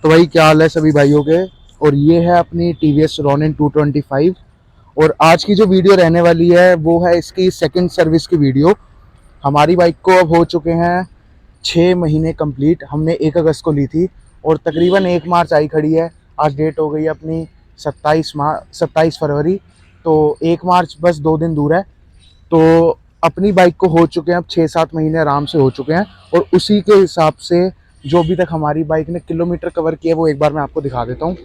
तो भाई क्या हाल है सभी भाइयों के। और ये है अपनी टी वी एस रॉनिन 225। और आज की जो वीडियो रहने वाली है वो है इसकी सेकंड सर्विस की वीडियो। हमारी बाइक को अब हो चुके हैं 6 महीने कंप्लीट। हमने 1 अगस्त को ली थी और तकरीबन 1 मार्च आई खड़ी है। आज डेट हो गई है अपनी 27 फरवरी। तो 1 मार्च बस 2 दिन दूर है। तो अपनी बाइक को हो चुके हैं अब 6-7 महीने आराम से हो चुके हैं। और उसी के हिसाब से जो अभी तक हमारी बाइक ने किलोमीटर कवर किया है वो एक बार मैं आपको दिखा देता हूँ।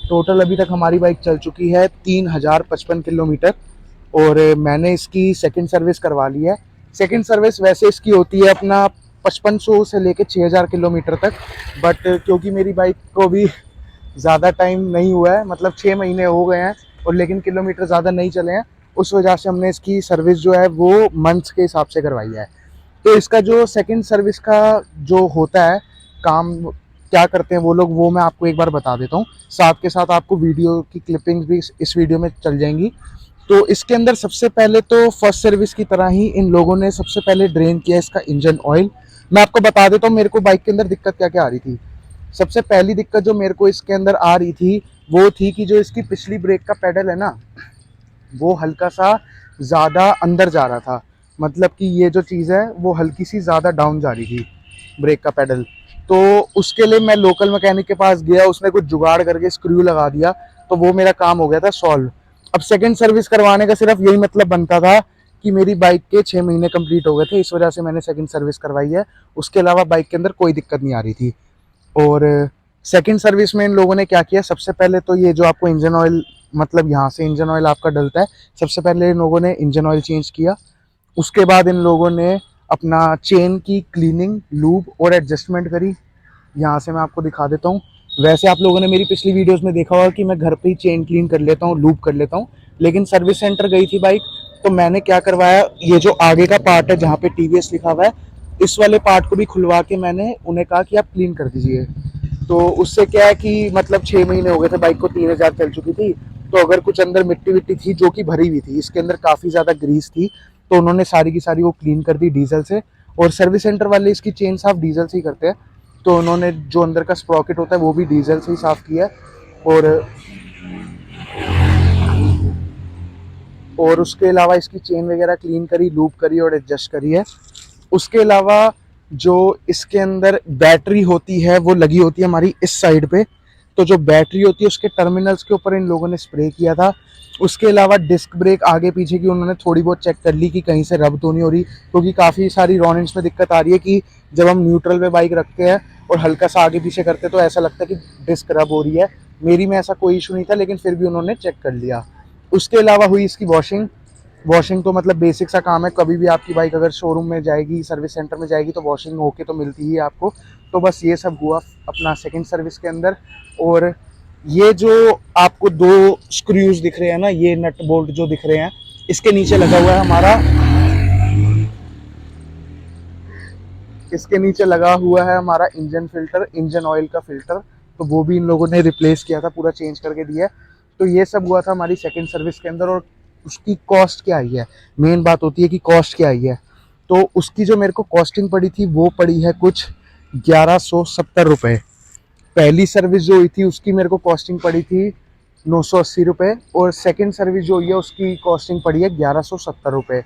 टोटल अभी तक हमारी बाइक चल चुकी है 3055 किलोमीटर। और मैंने इसकी सेकंड सर्विस करवा ली है। सेकंड सर्विस वैसे इसकी होती है अपना 5500 से लेके 6000 किलोमीटर तक। बट क्योंकि मेरी बाइक को भी ज़्यादा टाइम नहीं हुआ है, मतलब 6 महीने हो गए हैं और लेकिन किलोमीटर ज़्यादा नहीं चले हैं, उस वजह से हमने इसकी सर्विस जो है वो मंथ्स के हिसाब से करवाई है। तो इसका जो सेकंड सर्विस का जो होता है काम, क्या करते हैं वो लोग, वो मैं आपको एक बार बता देता हूँ। साथ के साथ आपको वीडियो की क्लिपिंग्स भी इस वीडियो में चल जाएंगी। तो इसके अंदर सबसे पहले तो फर्स्ट सर्विस की तरह ही इन लोगों ने सबसे पहले ड्रेन किया इसका इंजन ऑयल। मैं आपको बता देता हूँ मेरे को बाइक के अंदर दिक्कत क्या क्या आ रही थी। सबसे पहली दिक्कत जो मेरे को इसके अंदर आ रही थी वो थी कि जो इसकी पिछली ब्रेक का पेडल है ना, वो हल्का सा ज़्यादा अंदर जा रहा था। मतलब कि ये जो चीज़ है वो हल्की सी ज़्यादा डाउन जा रही थी, ब्रेक का पेडल। तो उसके लिए मैं लोकल मैकेनिक के पास गया, उसने कुछ जुगाड़ करके स्क्रू लगा दिया, तो वो मेरा काम हो गया था सॉल्व। अब सेकंड सर्विस करवाने का सिर्फ यही मतलब बनता था कि मेरी बाइक के 6 महीने कंप्लीट हो गए थे, इस वजह से मैंने सेकंड सर्विस करवाई है। उसके अलावा बाइक के अंदर कोई दिक्कत नहीं आ रही थी। और सेकंड सर्विस में इन लोगों ने क्या किया, सबसे पहले तो ये जो आपको इंजन ऑयल, मतलब यहाँ से इंजन ऑयल आपका डलता है, सबसे पहले इन लोगों ने इंजन ऑयल चेंज किया। उसके बाद इन लोगों ने अपना चेन की क्लीनिंग, लूब और एडजस्टमेंट करी। यहाँ से मैं आपको दिखा देता हूँ। वैसे आप लोगों ने मेरी पिछली वीडियोस में देखा होगा कि मैं घर पे ही चेन क्लीन कर लेता हूँ, लूब कर लेता हूँ। लेकिन सर्विस सेंटर गई थी बाइक, तो मैंने क्या करवाया, ये जो आगे का पार्ट है जहाँ पे टीवीएस लिखा हुआ है, इस वाले पार्ट को भी खुलवा के मैंने उन्हें कहा कि आप क्लीन कर दीजिए। तो उससे क्या है कि मतलब 6 महीने हो गए थे, बाइक को 3000 चल चुकी थी। तो अगर कुछ अंदर मिट्टी विट्टी थी जो कि भरी हुई थी, इसके अंदर काफ़ी ज़्यादा ग्रीस थी, तो उन्होंने सारी की सारी वो क्लीन कर दी डीजल से। और सर्विस सेंटर वाले इसकी चेन साफ डीजल से ही करते हैं, तो उन्होंने जो अंदर का स्प्रॉकेट होता है वो भी डीजल से ही साफ किया। और उसके अलावा इसकी चेन वगैरह क्लीन करी, लूप करी और एडजस्ट करी है। उसके अलावा जो इसके अंदर बैटरी होती है वो लगी होती है हमारी इस साइड पे। तो जो बैटरी होती है उसके टर्मिनल्स के ऊपर इन लोगों ने स्प्रे किया था। उसके अलावा डिस्क ब्रेक आगे पीछे की उन्होंने थोड़ी बहुत चेक कर ली कि कहीं से रब तो नहीं हो रही, क्योंकि काफ़ी सारी रॉनिन्स में दिक्कत आ रही है कि जब हम न्यूट्रल पे बाइक रखते हैं और हल्का सा आगे पीछे करते हैं तो ऐसा लगता है कि डिस्क रब हो रही है। मेरी में ऐसा कोई इशू नहीं था, लेकिन फिर भी उन्होंने चेक कर लिया। उसके अलावा हुई इसकी वॉशिंग। वॉशिंग तो मतलब बेसिक सा काम है, कभी भी आपकी बाइक अगर शोरूम में जाएगी, सर्विस सेंटर में जाएगी, तो वॉशिंग होके तो मिलती ही है आपको। तो बस ये सब हुआ अपना सेकंड सर्विस के अंदर। और ये जो आपको दो स्क्रूज दिख रहे हैं ना, ये नट बोल्ट जो दिख रहे हैं, इसके नीचे लगा हुआ है हमारा, इसके नीचे लगा हुआ है हमारा इंजन फिल्टर, इंजन ऑयल का फिल्टर। तो वो भी इन लोगों ने रिप्लेस किया था, पूरा चेंज करके दिया है। तो ये सब हुआ था हमारी सेकंड सर्विस के अंदर। और उसकी कॉस्ट क्या आई है, मेन बात होती है कि कॉस्ट क्या आई है। तो उसकी जो मेरे को कॉस्टिंग पड़ी थी वो पड़ी है कुछ 1170 रुपये। पहली सर्विस जो हुई थी उसकी मेरे को कॉस्टिंग पड़ी थी 980 रुपये। और सेकेंड सर्विस जो हुई है उसकी कॉस्टिंग पड़ी है 1170 रुपये।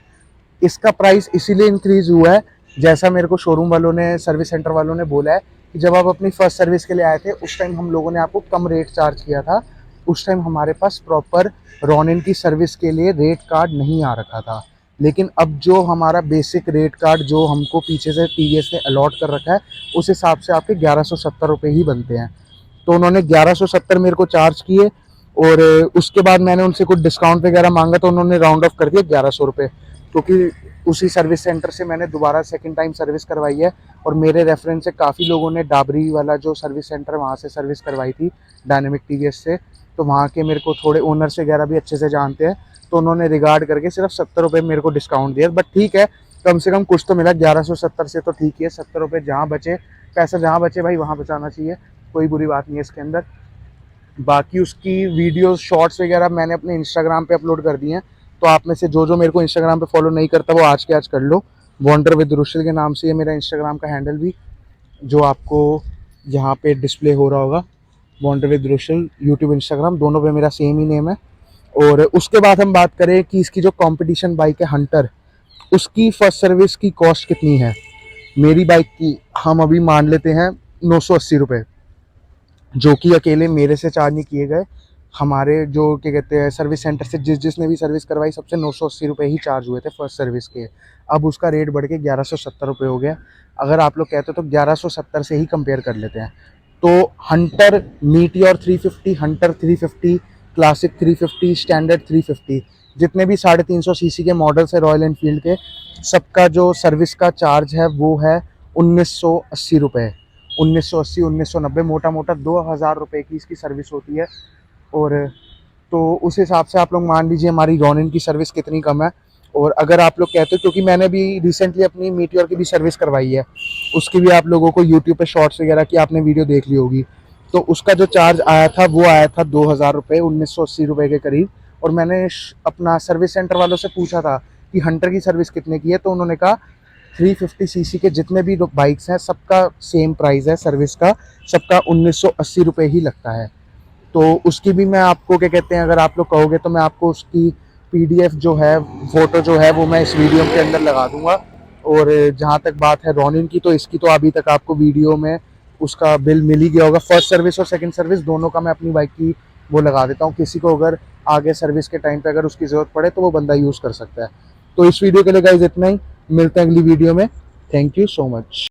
इसका प्राइस इसीलिए इंक्रीज हुआ है, जैसा मेरे को शोरूम वालों ने, सर्विस सेंटर वालों ने बोला है कि जब आप अपनी फर्स्ट सर्विस के लिए आए थे उस टाइम हम लोगों ने आपको कम रेट चार्ज किया था। उस टाइम हमारे पास प्रॉपर रॉनिन की सर्विस के लिए रेट कार्ड नहीं आ रखा था। लेकिन अब जो हमारा बेसिक रेट कार्ड जो हमको पीछे से टीवीएस ने अलॉट कर रखा है, उस हिसाब से आपके 1170 रुपये ही बनते हैं। तो उन्होंने 1170 मेरे को चार्ज किए। और उसके बाद मैंने उनसे कुछ डिस्काउंट वगैरह मांगा तो उन्होंने राउंड ऑफ कर दिया 1100 रुपये। क्योंकि उसी सर्विस सेंटर से मैंने दोबारा सेकंड टाइम सर्विस करवाई है। और मेरे रेफरेंस से काफ़ी लोगों ने डाबरी वाला जो सर्विस सेंटर वहाँ से सर्विस करवाई थी, डायनेमिक टीवीएस से। तो वहाँ के मेरे को थोड़े ओनर्स वगैरह भी अच्छे से जानते हैं, तो उन्होंने रिगार्ड करके सिर्फ 70 रुपये मेरे को डिस्काउंट दिया। बट ठीक है, कम से कम कुछ तो मिला। 1170 से तो ठीक है, 70 रुपये जहाँ बचे, पैसा जहाँ बचे भाई वहाँ बचाना चाहिए, कोई बुरी बात नहीं है इसके अंदर। बाकी उसकी वीडियोस शॉर्ट्स वगैरह मैंने अपने इंस्टाग्राम पे अपलोड कर दिए हैं। तो आप में से जो जो मेरे को इंस्टाग्राम पे फॉलो नहीं करता वो आज के आज कर लो। वॉन्डर विद रुशिल के नाम से ये मेरा इंस्टाग्राम का हैंडल भी, जो आपको यहाँ पे डिस्प्ले हो रहा होगा, wonder with Rushal, YouTube Instagram दोनों पे मेरा सेम ही नेम है। और उसके बाद हम बात करें कि इसकी जो कंपटीशन बाइक है हंटर, उसकी फर्स्ट सर्विस की कॉस्ट कितनी है। मेरी बाइक की हम अभी मान लेते हैं 980 रुपये, जो कि अकेले मेरे से चार्ज नहीं किए गए, हमारे जो क्या कहते हैं सर्विस सेंटर से जिसने भी सर्विस करवाई सबसे 980 रुपये ही चार्ज हुए थे फर्स्ट सर्विस के। अब उसका रेट बढ़ के 1170 रुपये हो गया। अगर आप लोग कहते हो तो 1170 से ही कंपेयर कर लेते हैं। तो Hunter meteor 350, Hunter 350, classic 350, standard 350, जितने भी 350 सीसी के मॉडल्स है रॉयल एनफील्ड के, सबका जो सर्विस का चार्ज है वो है 1980 रुपये। 1980, 1990, मोटा मोटा 2000 रुपये की इसकी सर्विस होती है। और तो उस हिसाब से आप लोग मान लीजिए हमारी रॉनिन की सर्विस कितनी कम है। और अगर आप लोग कहते हो, क्योंकि मैंने भी रिसेंटली अपनी मीटियोर की भी सर्विस करवाई है, उसकी भी आप लोगों को यूट्यूब पे शॉर्ट्स वगैरह की आपने वीडियो देख ली होगी, तो उसका जो चार्ज आया था वो आया था 2000 रुपये, 1980 रुपये के करीब। और मैंने अपना सर्विस सेंटर वालों से पूछा था कि हंटर की सर्विस कितने की है, तो उन्होंने कहा 350 सीसी के जितने भी बाइक्स हैं सबका सेम प्राइस है सर्विस का, सबका 1980 रुपये ही लगता है। तो उसकी भी मैं आपको क्या कहते हैं, अगर आप लोग कहोगे तो मैं आपको उसकी पीडीएफ जो है, फोटो जो है वो मैं इस वीडियो के अंदर लगा दूंगा। और जहाँ तक बात है रॉनिन की, तो इसकी तो अभी तक आपको वीडियो में उसका बिल मिल ही गया होगा। फर्स्ट सर्विस और सेकंड सर्विस दोनों का मैं अपनी बाइक की वो लगा देता हूँ, किसी को अगर आगे सर्विस के टाइम पे अगर उसकी ज़रूरत पड़े तो वो बंदा यूज़ कर सकता है। तो इस वीडियो के लिए गाइस इतना ही, मिलते हैं अगली वीडियो में। Thank you so much.